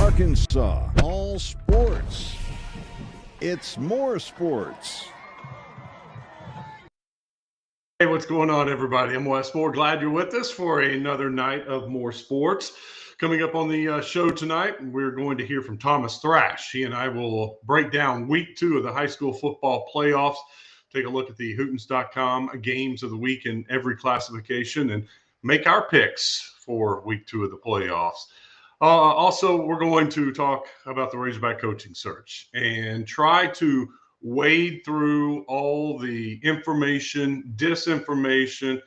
Arkansas, all sports. It's more sports. Hey, what's going on, everybody? I'm Wes Moore. Glad you're with us for another night of more sports. Coming up on the show tonight, we're going to hear from Thomas Thrash. He and I will break down week 2 of the high school football playoffs, take a look at the Hootens.com games of the week in every classification, and make our picks for week 2 of the playoffs. Also, we're going to talk about the Razorback coaching search and try to wade through all the information, disinformation,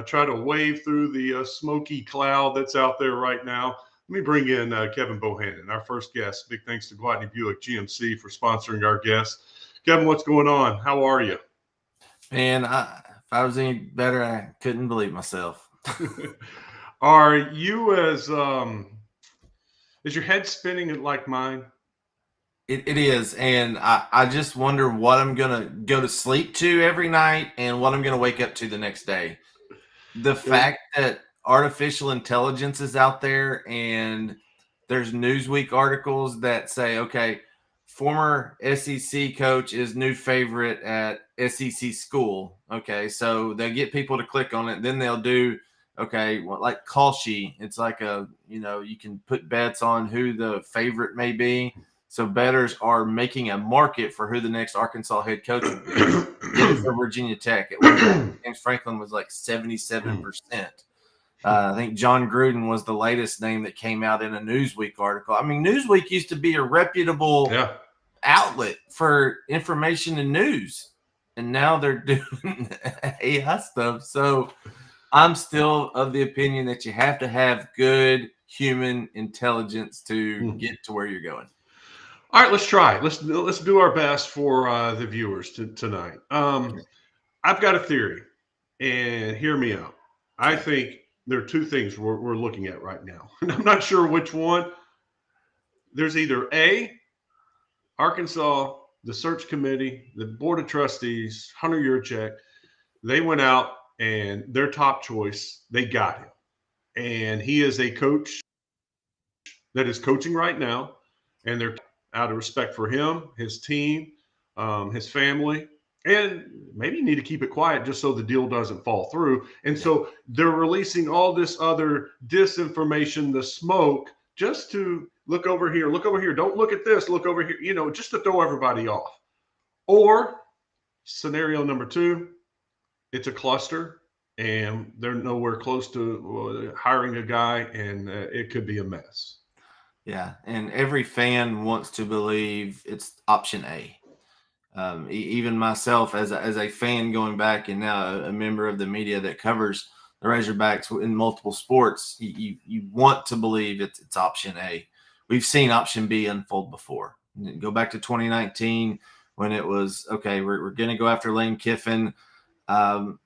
try to wade through the smoky cloud that's out there right now. Let me bring in Kevin Bohannon, our first guest. Big thanks to Gwatney Buick GMC for sponsoring our guest. Kevin, what's going on? How are you? Man, if I was any better, I couldn't believe myself. Are you is your head spinning like mine? It is, and I just wonder what I'm going to go to sleep to every night and what I'm going to wake up to the next day. The fact that artificial intelligence is out there and there's Newsweek articles that say, okay, former SEC coach is new favorite at SEC school. Okay, so they'll get people to click on it. Then they'll do, okay, well, like call sheet. It's like you can put bets on who the favorite may be. So bettors are making a market for who the next Arkansas head coach will be. For Virginia Tech. At one time, James Franklin was like 77%. I think John Gruden was the latest name that came out in a Newsweek article. I mean, Newsweek used to be a reputable outlet for information and news, and now they're doing AI stuff. So I'm still of the opinion that you have to have good human intelligence to get to where you're going. All right, let's try. Let's do our best for the viewers tonight. I've got a theory, and hear me out. I think there are two things we're looking at right now, and I'm not sure which one. There's either A, Arkansas, the search committee, the board of trustees, Hunter Yurchek, they went out and their top choice, they got him. And he is a coach that is coaching right now, and they're out of respect for him, his team, his family, and maybe you need to keep it quiet just so the deal doesn't fall through. And so they're releasing all this other disinformation, the smoke, just to look over here, don't look at this, look over here, just to throw everybody off. Or scenario number 2, it's a cluster and they're nowhere close to hiring a guy, and it could be a mess. Yeah, and every fan wants to believe it's option A. Even myself, as a fan going back and now a member of the media that covers the Razorbacks in multiple sports, you want to believe it's option A. We've seen option B unfold before. Go back to 2019 when it was, okay, we're going to go after Lane Kiffin. At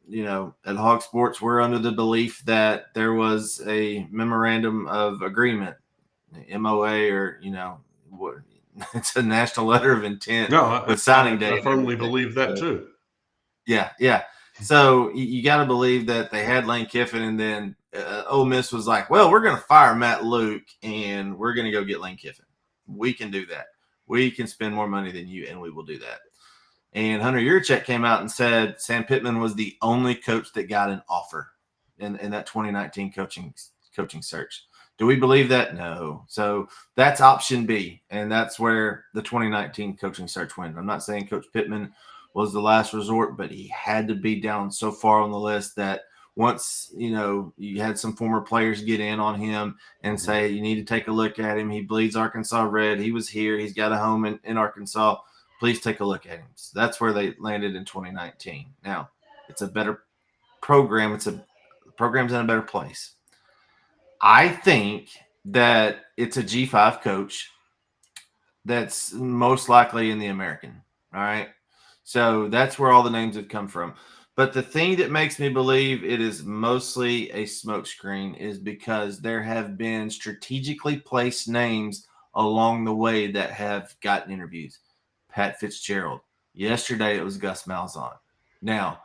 Hog Sports, we're under the belief that there was a memorandum of agreement, MOA, or it's a national letter of intent with signing date. I firmly believe that too. Yeah. So you got to believe that they had Lane Kiffin, and then Ole Miss was like, well, we're going to fire Matt Luke, and we're going to go get Lane Kiffin. We can do that. We can spend more money than you, and we will do that. And Hunter Yurchek came out and said Sam Pittman was the only coach that got an offer in that 2019 coaching search. Do we believe that? No. So that's option B, and that's where the 2019 coaching search went. I'm not saying Coach Pittman was the last resort, but he had to be down so far on the list that once, you had some former players get in on him and say, you need to take a look at him. He bleeds Arkansas red. He was here. He's got a home in Arkansas. Please take a look at him. So that's where they landed in 2019. Now, it's a better program. The program's in a better place. I think that it's a G5 coach that's most likely in the American. All right. So that's where all the names have come from. But the thing that makes me believe it is mostly a smokescreen is because there have been strategically placed names along the way that have gotten interviews. Pat Fitzgerald. Yesterday it was Gus Malzahn. Now,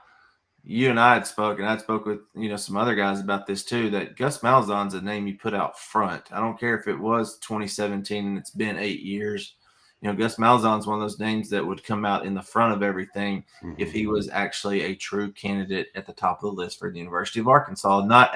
you and I had spoken. I spoke with some other guys about this too. That Gus Malzahn's a name you put out front. I don't care if it was 2017 and it's been 8 years. Gus Malzahn's one of those names that would come out in the front of everything if he was actually a true candidate at the top of the list for the University of Arkansas, not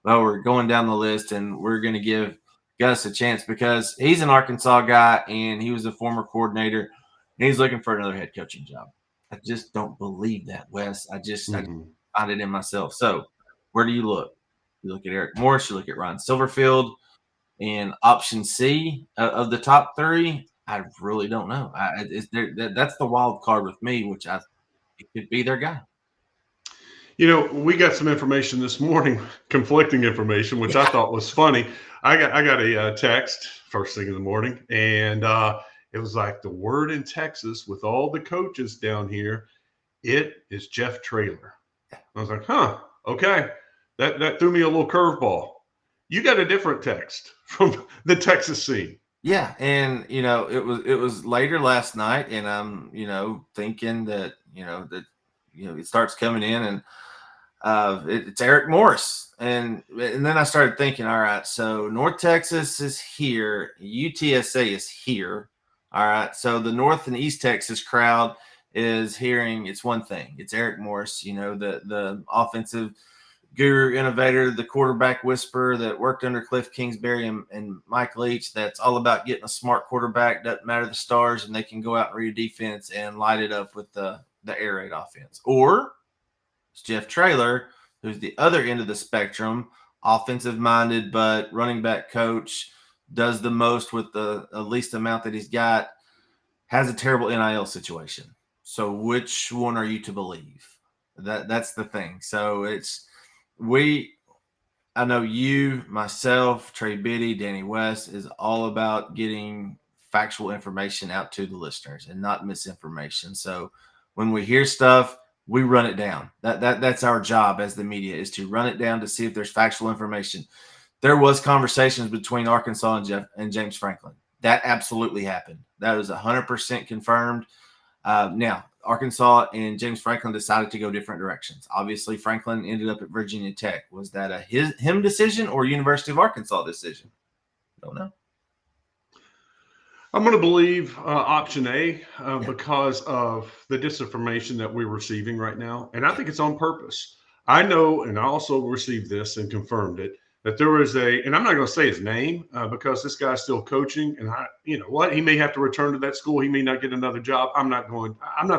we're going down the list and we're going to give Gus a chance because he's an Arkansas guy and he was a former coordinator and he's looking for another head coaching job. I just don't believe that, Wes. I find it in myself. So where do you look? You look at Eric Morris, you look at Ryan Silverfield, and option C of the top three, I really don't know. That's the wild card with me, which it could be their guy. We got some information this morning, conflicting information, which I thought was funny. I got a text first thing in the morning, and it was like the word in Texas with all the coaches down here, it is Jeff Traylor. I was like, okay. That threw me a little curveball. You got a different text from the Texas scene. Yeah, and it was later last night, and I'm thinking that it starts coming in, and it's Eric Morris, and then I started thinking, all right, so North Texas is here, UTSA is here, all right, so the North and East Texas crowd is hearing it's one thing, it's Eric Morris, the offensive guru, innovator, the quarterback whisperer that worked under Cliff Kingsbury and Mike Leach. That's all about getting a smart quarterback. Doesn't matter the stars, and they can go out and read defense and light it up with the air raid offense. Or it's Jeff Traylor, who's the other end of the spectrum, offensive minded, but running back coach, does the most with the least amount that he's got, has a terrible NIL situation. So which one are you to believe? That's the thing. So I know you, myself, Trey Biddy, Danny West is all about getting factual information out to the listeners and not misinformation. So when we hear stuff, we run it down. That's our job as the media, is to run it down to see if there's factual information. There was conversations between Arkansas and James Franklin. That absolutely happened. That was 100% confirmed. Now, Arkansas and James Franklin decided to go different directions. Obviously, Franklin ended up at Virginia Tech. Was that a him decision or University of Arkansas decision? Don't know. I'm going to believe option A because of the disinformation that we're receiving right now. And I think it's on purpose. I know, and I also received this and confirmed it, that there was and I'm not going to say his name because this guy's still coaching, and he may have to return to that school. He may not get another job. I'm not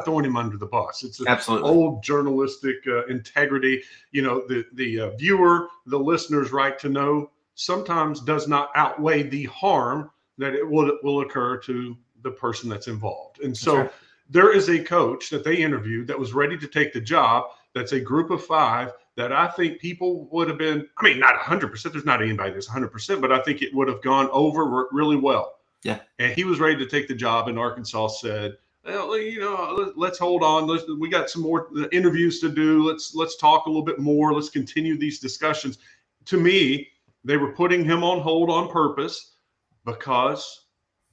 throwing him under the bus. It's absolutely old journalistic integrity. The viewer, the listener's right to know sometimes does not outweigh the harm that it will occur to the person that's involved. And so there is a coach that they interviewed that was ready to take the job. That's a group of 5 that I think people would have been, not 100%. There's not anybody that's 100%, but I think it would have gone over really well. Yeah. And he was ready to take the job, and Arkansas said, well, let's hold on. We got some more interviews to do. Let's talk a little bit more. Let's continue these discussions. To me, they were putting him on hold on purpose because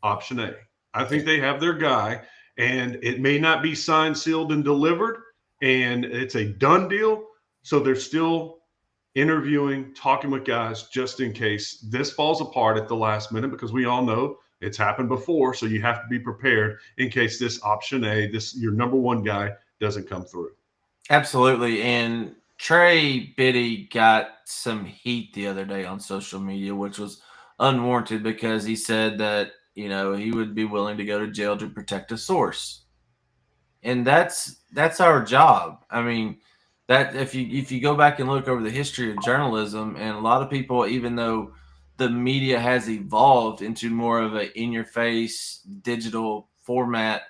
option A. I think they have their guy, and it may not be signed, sealed, and delivered, and it's a done deal. So they're still interviewing, talking with guys just in case this falls apart at the last minute, because we all know it's happened before. So you have to be prepared in case this option A, your number one guy, doesn't come through. Absolutely. And Trey Biddy got some heat the other day on social media, which was unwarranted, because he said that, he would be willing to go to jail to protect a source. And that's our job. That if you go back and look over the history of journalism, and a lot of people, even though the media has evolved into more of a in-your-face digital format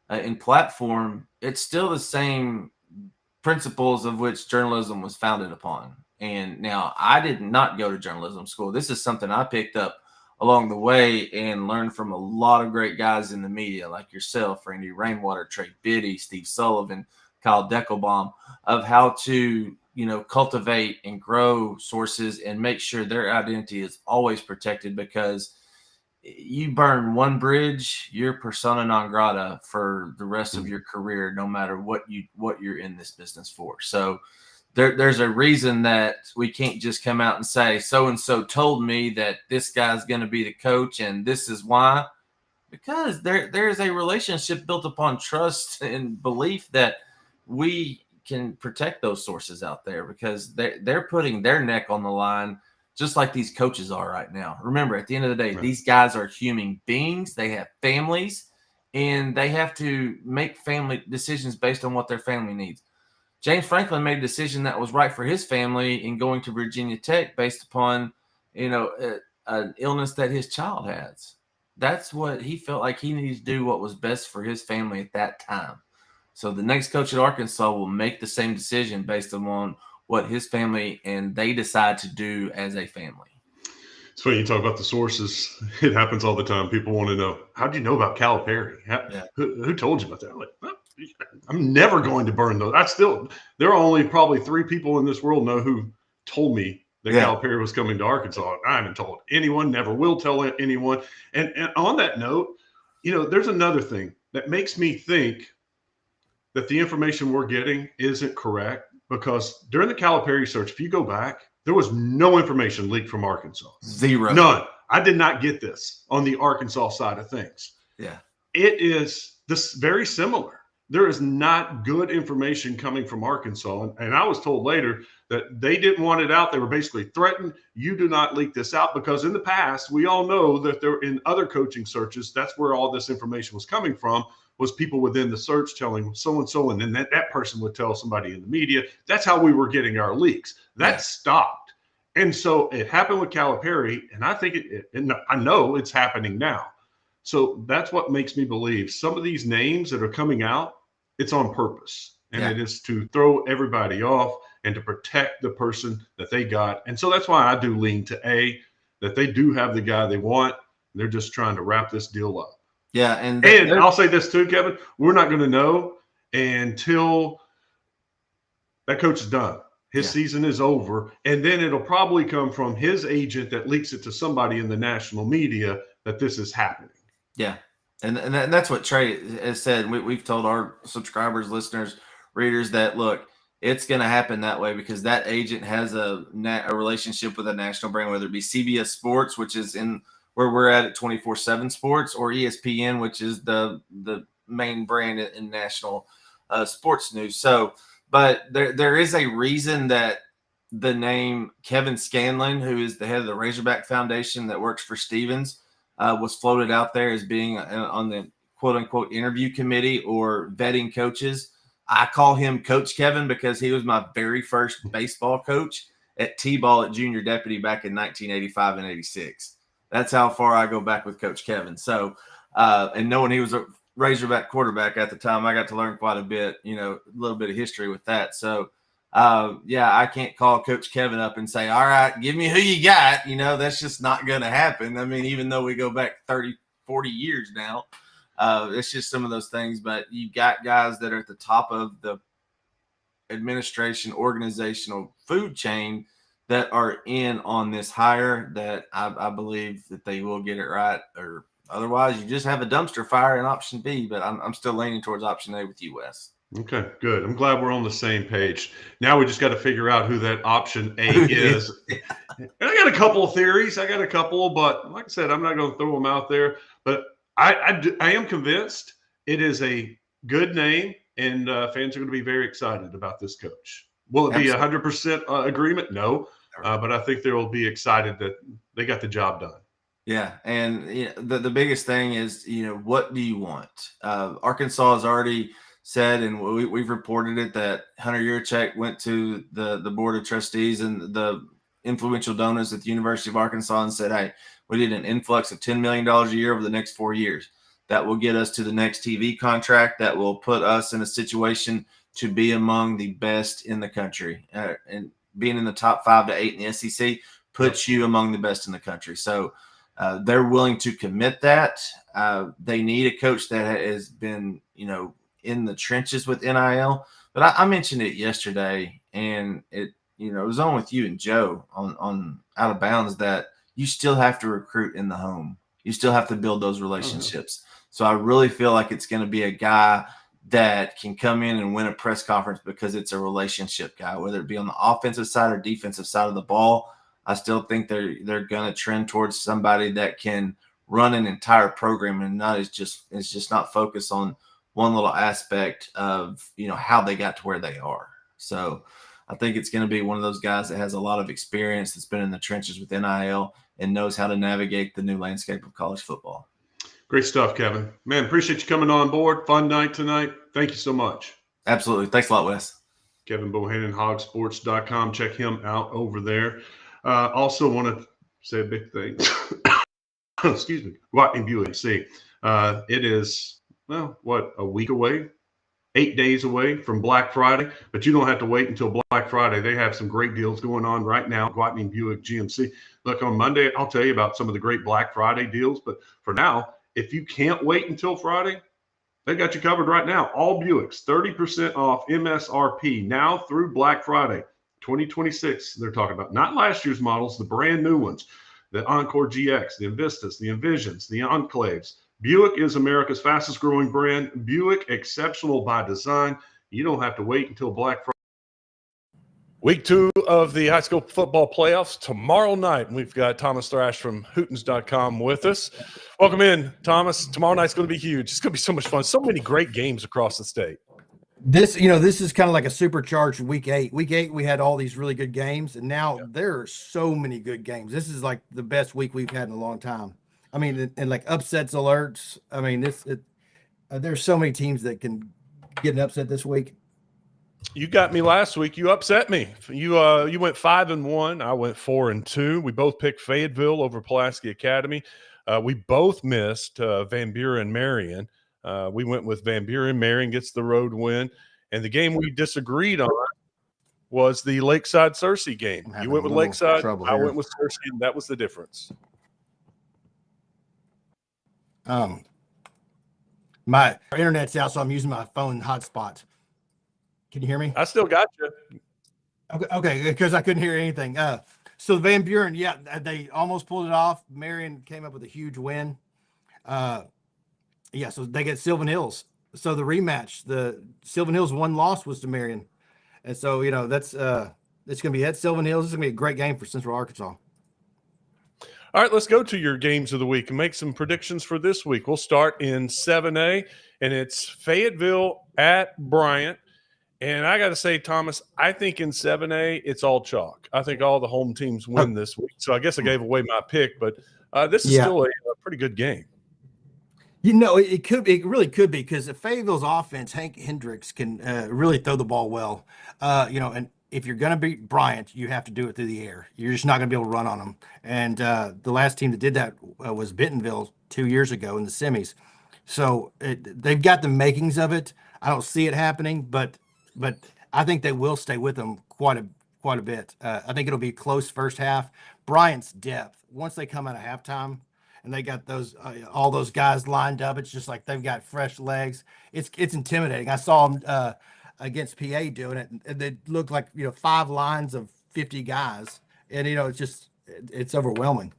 and platform, it's still the same principles of which journalism was founded upon. And now, I did not go to journalism school. This is something I picked up along the way and learned from a lot of great guys in the media, like yourself, Randy Rainwater, Trey Biddy, Steve Sullivan, Kyle Deckelbaum, of how to, cultivate and grow sources and make sure their identity is always protected, because you burn one bridge, you're persona non grata for the rest of your career, no matter what you're in this business for. So there's a reason that we can't just come out and say so and so told me that this guy's going to be the coach and this is why, because there's a relationship built upon trust and belief that we can protect those sources out there, because they're putting their neck on the line just like these coaches are right now. Remember, at the end of the day, these guys are human beings. They have families, and they have to make family decisions based on what their family needs. James Franklin made a decision that was right for his family in going to Virginia Tech based upon, an illness that his child has. That's what he felt like he needed to do, what was best for his family at that time. So the next coach at Arkansas will make the same decision based on what his family and they decide to do as a family. It's funny you talk about the sources. It happens all the time. People want to know, how do you know about Calipari? Who told you about that? I'm like, I'm never going to burn those. There are only probably 3 people in this world know who told me that Calipari was coming to Arkansas. I haven't told anyone, never will tell anyone. And on that note, there's another thing that makes me think that the information we're getting isn't correct, because during the Calipari search, if you go back, there was no information leaked from Arkansas. Zero. None. I did not get this on the Arkansas side of things. Yeah. It is this very similar. There is not good information coming from Arkansas. And I was told later that they didn't want it out. They were basically threatened. You do not leak this out, because in the past, we all know that there in other coaching searches, that's where all this information was coming from, was people within the search telling so-and-so, and then that person would tell somebody in the media. That's how we were getting our leaks. That stopped. And so it happened with Calipari, and I think I know it's happening now. So that's what makes me believe some of these names that are coming out, it's on purpose. And it is to throw everybody off and to protect the person that they got. And so that's why I do lean to A, that they do have the guy they want. They're just trying to wrap this deal up. Yeah, and I'll say this too, Kevin. We're not going to know until that coach is done. His season is over, and then it'll probably come from his agent that leaks it to somebody in the national media that this is happening. Yeah, and that's what Trey has said. We've told our subscribers, listeners, readers that, look, it's going to happen that way because that agent has a relationship with a national brand, whether it be CBS Sports, which is in – where we're at 24/7 Sports, or ESPN, which is the main brand in national sports news. So, but there is a reason that the name Kevin Scanlon, who is the head of the Razorback Foundation that works for Stevens, was floated out there as being on the quote unquote interview committee or vetting coaches. I call him Coach Kevin because he was my very first baseball coach at T-ball at junior deputy back in 1985 and 86. That's how far I go back with Coach Kevin. So, and knowing he was a Razorback quarterback at the time, I got to learn quite a bit, a little bit of history with that. So, I can't call Coach Kevin up and say, all right, give me who you got. That's just not going to happen. I mean, even though we go back 30, 40 years now, it's just some of those things. But you got guys that are at the top of the administration, organizational food chain that are in on this hire, that I believe that they will get it right, or otherwise you just have a dumpster fire in option B. But I'm still leaning towards option A with you, Wes. Okay, good. I'm glad we're on the same page. Now we just got to figure out who that option A is. And I got a couple of theories. But like I said, I'm not going to throw them out there. But I am convinced it is a good name, and fans are going to be very excited about this coach. Will it be 100% agreement? No. But I think they will be excited that they got the job done. Yeah, and the biggest thing is, what do you want? Arkansas has already said, and we've reported it, that Hunter Yurachek went to the board of trustees and the influential donors at the University of Arkansas and said, hey, we need an influx of $10 million a year over the next 4 years. That will get us to the next TV contract. That will put us in a situation to be among the best in the country, and being in the top 5 to 8 in the SEC puts you among the best in the country. So they're willing to commit that. They need a coach that has been, in the trenches with NIL. But I mentioned it yesterday, and it was on with you and Joe on Out of Bounds, that you still have to recruit in the home. You still have to build those relationships. So I really feel like it's going to be a guy that can come in and win a press conference because it's a relationship guy, whether it be on the offensive side or defensive side of the ball. I still think they're going to trend towards somebody that can run an entire program and not is just not focused on one little aspect of, how they got to where they are. So I think it's going to be one of those guys that has a lot of experience, that's been in the trenches with NIL and knows how to navigate the new landscape of college football. Great stuff, Kevin. Man, appreciate you coming on board. Fun night tonight. Thank you so much. Absolutely. Thanks a lot, Wes. Kevin Bohannon, hogsports.com. Check him out over there. Also want to say a big thing. Excuse me. Guatney Buick. See, it is, a week away, 8 days away from Black Friday, but you don't have to wait until Black Friday. They have some great deals going on right now. Guatney Buick GMC. Look, on Monday, I'll tell you about some of the great Black Friday deals, but for now, if you can't wait until Friday, they got you covered right now. All Buicks, 30% off MSRP now through Black Friday 2026. They're talking about not last year's models, the brand new ones, the Encore GX, the Envistas, the Envisions, the Enclaves. Buick is America's fastest growing brand. Buick, exceptional by design. You don't have to wait until Black Friday. Week 2 of the high school football playoffs tomorrow night. And we've got Thomas Thrash from Hootens.com with us. Welcome in, Thomas. Tomorrow night's going to be huge. It's going to be so much fun. So many great games across the state. This is kind of like a supercharged week 8. Week 8, we had all these really good games, and now there are so many good games. This is like the best week we've had in a long time. I mean, and like upsets alerts. I mean, there's so many teams that can get an upset this week. You got me last week. You upset me. You went 5-1. I went 4-2. We both picked Fayetteville over Pulaski Academy. We both missed Van Buren Marion. We went with Van Buren. Marion gets the road win. And the game we disagreed on was the Lakeside Searcy game. You went with Lakeside. I went with Searcy, and that was the difference. My internet's out, so I'm using my phone hotspot. Can you hear me? I still got you. Okay, because I couldn't hear anything. So Van Buren, they almost pulled it off. Marion came up with a huge win. So they get Sylvan Hills. So the rematch, the Sylvan Hills one loss was to Marion. And so, that's it's going to be at Sylvan Hills. It's going to be a great game for Central Arkansas. All right, let's go to your games of the week and make some predictions for this week. We'll start in 7A, and it's Fayetteville at Bryant. And I got to say, Thomas, I think in 7A, it's all chalk. I think all the home teams win this week. So I guess I gave away my pick, but this is still a pretty good game. It really could be, because if Fayetteville's offense, Hank Hendricks can really throw the ball well. And if you're going to beat Bryant, you have to do it through the air. You're just not going to be able to run on them. And the last team that did that was Bentonville 2 years ago in the semis. So they've got the makings of it. I don't see it happening, but I think they will stay with them quite a bit. I think it'll be a close first half. Bryant's depth, once they come out of halftime and they got those all those guys lined up, it's just like they've got fresh legs. It's intimidating. I saw them against PA doing it, and they looked like 5 lines of 50 guys, and it's overwhelming.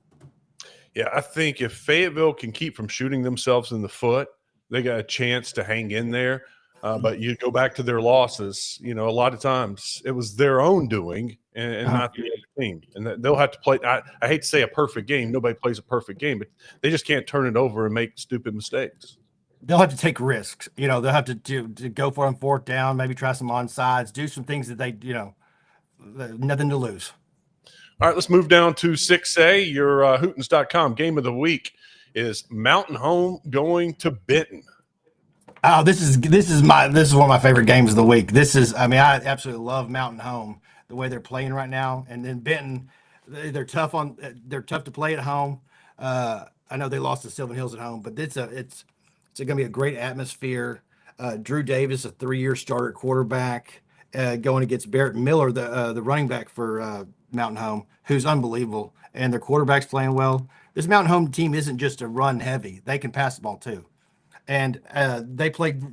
Yeah, I think if Fayetteville can keep from shooting themselves in the foot, they got a chance to hang in there. But you go back to their losses, a lot of times it was their own doing and not the other team. And they'll have to play. I hate to say a perfect game. Nobody plays a perfect game, but they just can't turn it over and make stupid mistakes. They'll have to take risks. They'll have to go for them 4th down, maybe try some onsides, do some things that they, nothing to lose. All right, let's move down to 6A. Your Hootens.com game of the week is Mountain Home going to Benton. Oh, this is one of my favorite games of the week. I absolutely love Mountain Home, the way they're playing right now. And then Benton, they're tough to play at home. I know they lost to Sylvan Hills at home, but it's going to be a great atmosphere. Drew Davis, a 3-year starter quarterback, going against Barrett Miller, the running back for Mountain Home, who's unbelievable. And their quarterback's playing well. This Mountain Home team isn't just a run heavy; they can pass the ball too. And they played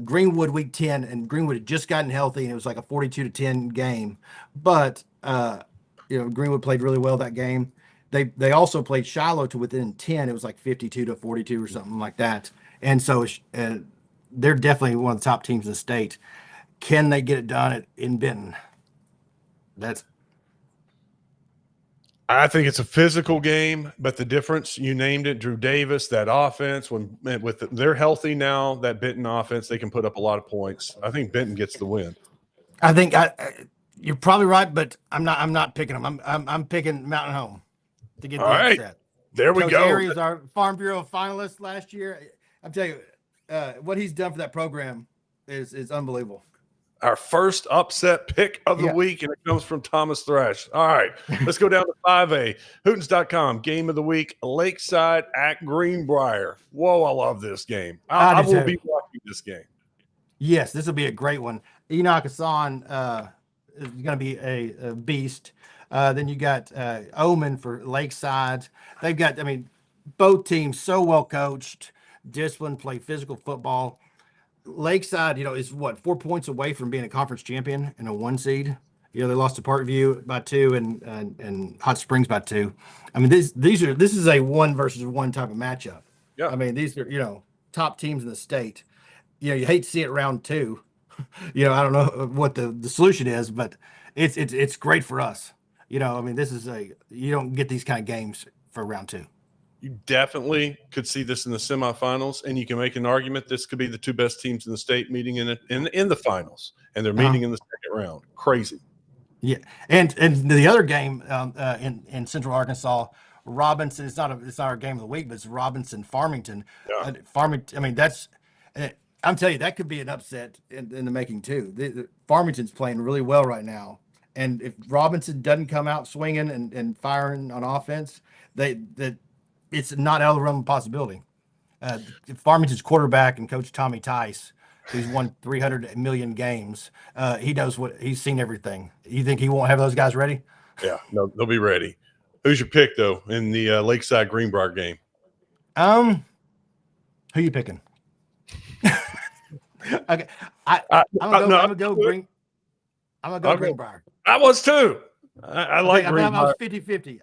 Greenwood week 10, and Greenwood had just gotten healthy, and it was like a 42-10 game. But Greenwood played really well that game. they also played Shiloh to within 10. It was like 52-42 or something like that. And so they're definitely one of the top teams in the state. Can they get it done in Benton? I think it's a physical game, but the difference, you named it, Drew Davis, that offense, they're healthy now, that Benton offense, they can put up a lot of points. I think Benton gets the win. I think you're probably right, but I'm not picking them. I'm picking Mountain Home to get the upset. There we Coach go. Airy is our Farm Bureau finalist last year. I'm telling you, what he's done for that program is unbelievable. Our first upset pick of the week, and it comes from Thomas Thrash. All right, let's go down to 5A. Hootens.com, game of the week, Lakeside at Greenbrier. Whoa, I love this game. I will be watching this game. Yes, this will be a great one. Enoch Hassan is going to be a beast. Then you got Omen for Lakeside. They've got, both teams so well coached, disciplined, play physical football. Lakeside, is 4 points away from being a conference champion and a 1 seed. They lost to Parkview by 2 and Hot Springs by 2. This is a 1 versus 1 type of matchup. Yeah. These are, top teams in the state. You hate to see it round 2. I don't know what the solution is, but it's great for us. This is you don't get these kind of games for round 2. You definitely could see this in the semifinals, and you can make an argument this could be the 2 best teams in the state meeting in the finals, and they're meeting in the second round. Crazy. Yeah, and the other game in Central Arkansas, Robinson. It's not our game of the week, but it's Robinson Farmington. Yeah. Farmington. That's. I'm telling you, that could be an upset in the making too. Farmington's playing really well right now, and if Robinson doesn't come out swinging and firing on offense, it's not out of the realm of possibility. Farmington's quarterback and coach Tommy Tice, who's won 300 million games, he knows he's seen everything. You think he won't have those guys ready? Yeah, no, they'll be ready. Who's your pick though in the Lakeside Greenbrier game? Who you picking? Okay, I'm gonna go Greenbrier. I was too. I like Greenbrier. I was 50-50.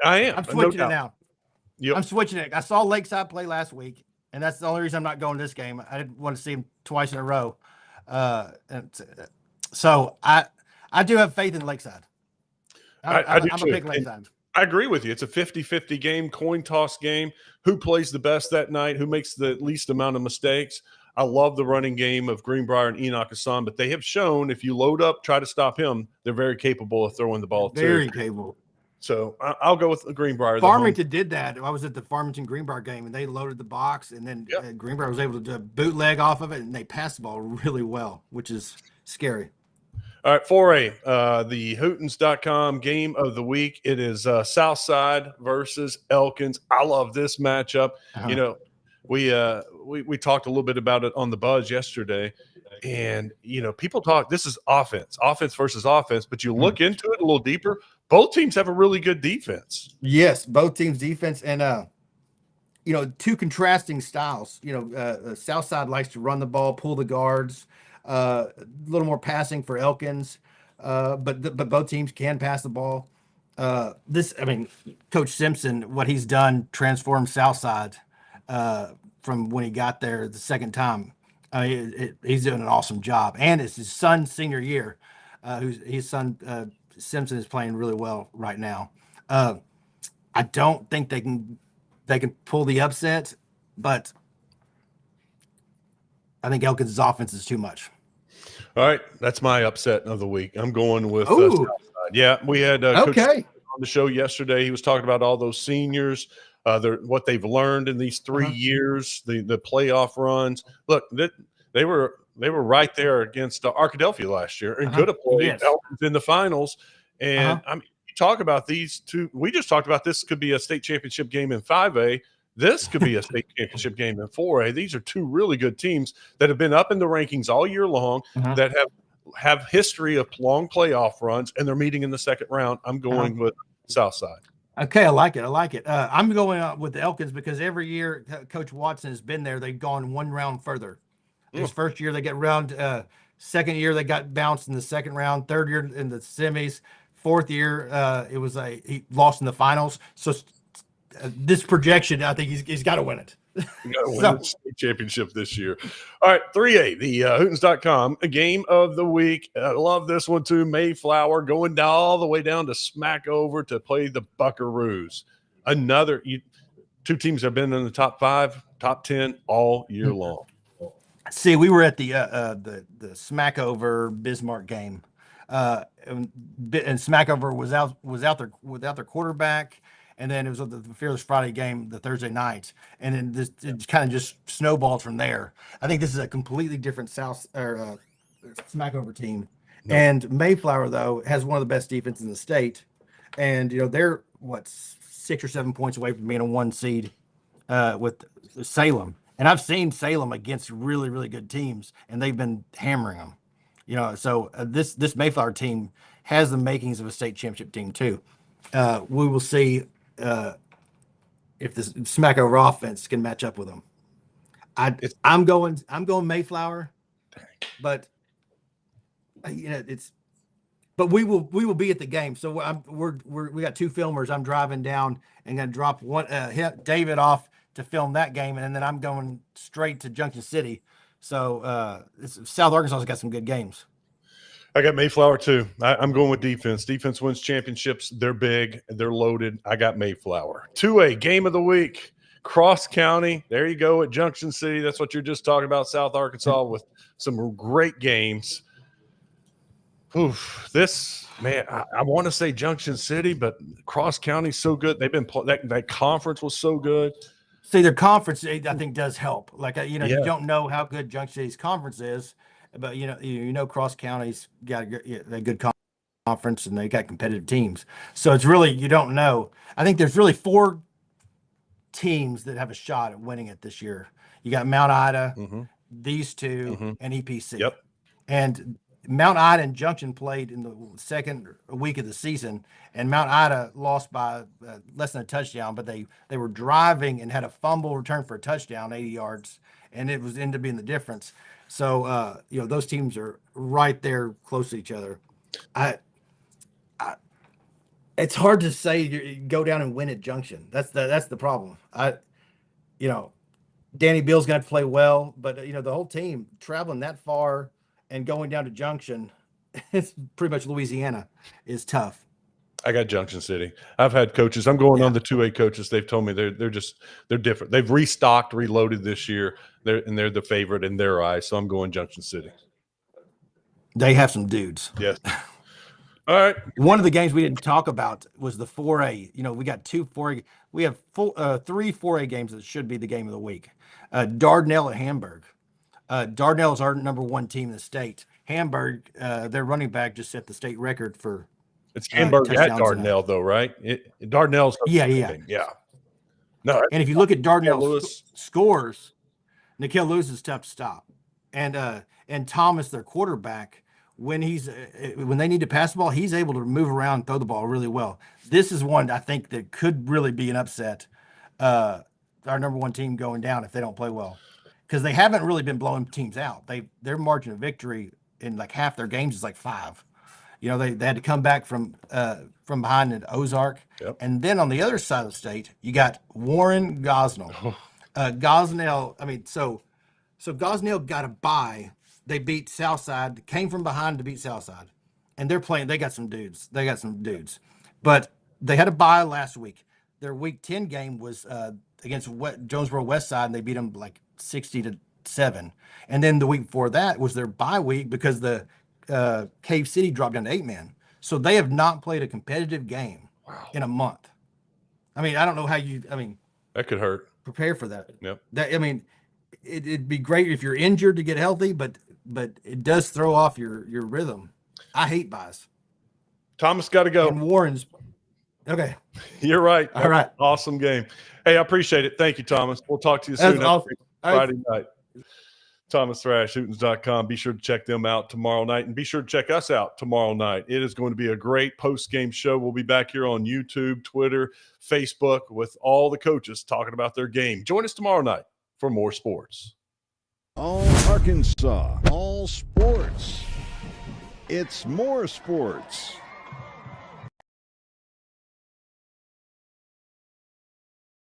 I am. I'm switching it now. Yep. I'm switching it. I saw Lakeside play last week, and that's the only reason I'm not going to this game. I didn't want to see him twice in a row. So I do have faith in Lakeside. I do I'm too. a pick Lakeside. I agree with you. It's a 50-50 game, coin toss game. Who plays the best that night? Who makes the least amount of mistakes? I love the running game of Greenbrier and Enoch Hassan, but they have shown if you load up, try to stop him, they're very capable of throwing the ball too. Very capable. So I'll go with Greenbrier. Farmington did that. I was at the Farmington Greenbrier game, and they loaded the box, and then Greenbrier was able to bootleg off of it, and they passed the ball really well, which is scary. All right, 4A, the Hootens.com game of the week. It is Southside versus Elkins. I love this matchup. Uh-huh. We talked a little bit about it on the Buzz yesterday, and people talk. This is offense versus offense, but you look into it a little deeper. Both teams have a really good defense. Yes, both teams' defense, and two contrasting styles. Southside likes to run the ball, pull the guards. A little more passing for Elkins, but both teams can pass the ball. Coach Simpson, what he's done transformed Southside from when he got there the second time. He's doing an awesome job, and it's his son's senior year. His son Simpson is playing really well right now. I don't think they can pull the upset, but I think Elkins' offense is too much. All right, that's my upset of the week. I'm going with Southside. Yeah, we had Coach on the show yesterday. He was talking about all those seniors, what they've learned in these 3 years, the playoff runs. Look, they were right there against Arkadelphia last year and could have played Elkins in the finals. And you talk about these two. We just talked about this could be a state championship game in 5A. This could be a state championship game in 4A. These are two really good teams that have been up in the rankings all year long, that have history of long playoff runs, and they're meeting in the second round. I'm going with Southside. Okay, I like it. I'm going with the Elkins because every year Coach Watson has been there. They've gone one round further. His first year they get round. Second year they got bounced in the second round. Third year in the semis. Fourth year, he lost in the finals. So this projection, I think he's got to win it. You got to win the state championship this year. All right, 3A, the Hootens.com, a game of the week. I love this one too. Mayflower going down all the way down to Smackover to play the Buckaroos. Two teams have been in the top 5, top 10 all year long. See, we were at the Smackover Bismarck game, and Smackover was out without their quarterback. And then it was the Fearless Friday game, the Thursday night, and then it kind of just snowballed from there. I think this is a completely different Smackover team. No. And Mayflower, though, has one of the best defenses in the state, and they're 6 or 7 points away from being a 1 seed with Salem. And I've seen Salem against really, really good teams, and they've been hammering them. So this Mayflower team has the makings of a state championship team too. We will see. If the Smackover offense can match up with them. I'm going Mayflower, but but we will be at the game. So we got 2 filmers. I'm driving down and going to drop David off to film that game, and then I'm going straight to Junction City. So South Arkansas's got some good games. I got Mayflower too. I'm going with defense. Defense wins championships. They're big. They're loaded. I got Mayflower. 2A, game of the week. Cross County. There you go at Junction City. That's what you're just talking about, South Arkansas, with some great games. Oof, I want to say Junction City, but Cross County's so good. They've been that conference was so good. See, their conference, I think, does help. You don't know how good Junction City's conference is. But Cross County's got a good conference, and they got competitive teams. So it's really, you don't know. I think there's really 4 teams that have a shot at winning it this year. You got Mount Ida, these 2, and EPC. Yep. And Mount Ida and Junction played in the second week of the season, and Mount Ida lost by less than a touchdown. But they were driving and had a fumble return for a touchdown, 80 yards, and it ended up being the difference. So, those teams are right there close to each other. It's hard to say you go down and win at Junction. That's the problem. Danny Bill's got to play well, but the whole team traveling that far and going down to Junction, it's pretty much Louisiana, is tough. I got Junction City. I've had coaches. I'm going on the 2A coaches. They've told me they're different. They've restocked, reloaded this year. They're the favorite in their eyes. So I'm going Junction City. They have some dudes. Yes. All right. One of the games we didn't talk about was the 4A. We got 2 4A. We have 3 4A games that should be the game of the week. Dardanelle at Hamburg. Dardanelle is our number 1 team in the state. Hamburg, their running back just set the state record for. It's Hamburg at Dardanelle, though, right? Dardanelle's yeah. No, and if you look at Dardanelle's scores, Nikhil Lewis is tough to stop, and Thomas, their quarterback, when they need to pass the ball, he's able to move around and throw the ball really well. This is one I think that could really be an upset. Our number 1 team going down if they don't play well, because they haven't really been blowing teams out. Their margin of victory in half their games is 5. They had to come back from behind in Ozark. Yep. And then on the other side of the state, you got Warren Gosnell. Gosnell, so Gosnell got a bye. They beat Southside, came from behind to beat Southside. And they got some dudes. But they had a bye last week. Their week 10 game was against Jonesboro West Side, and they beat them 60-7. And then the week before that was their bye week because the Cave City dropped down to 8-man. So they have not played a competitive game in a month. I don't know how that could hurt. Prepare for that. Yep. It'd be great if you're injured to get healthy, but it does throw off your rhythm. I hate buys. Thomas got to go. And Warren's okay. You're right. All right. Awesome game. Hey, I appreciate it. Thank you, Thomas. We'll talk to you soon. Awesome. Friday night. Thomas Thrash, Hootens.com. Be sure to check them out tomorrow night, and be sure to check us out tomorrow night. It is going to be a great post-game show. We'll be back here on YouTube, Twitter, Facebook with all the coaches talking about their game. Join us tomorrow night for more sports. All Arkansas, all sports. It's more sports.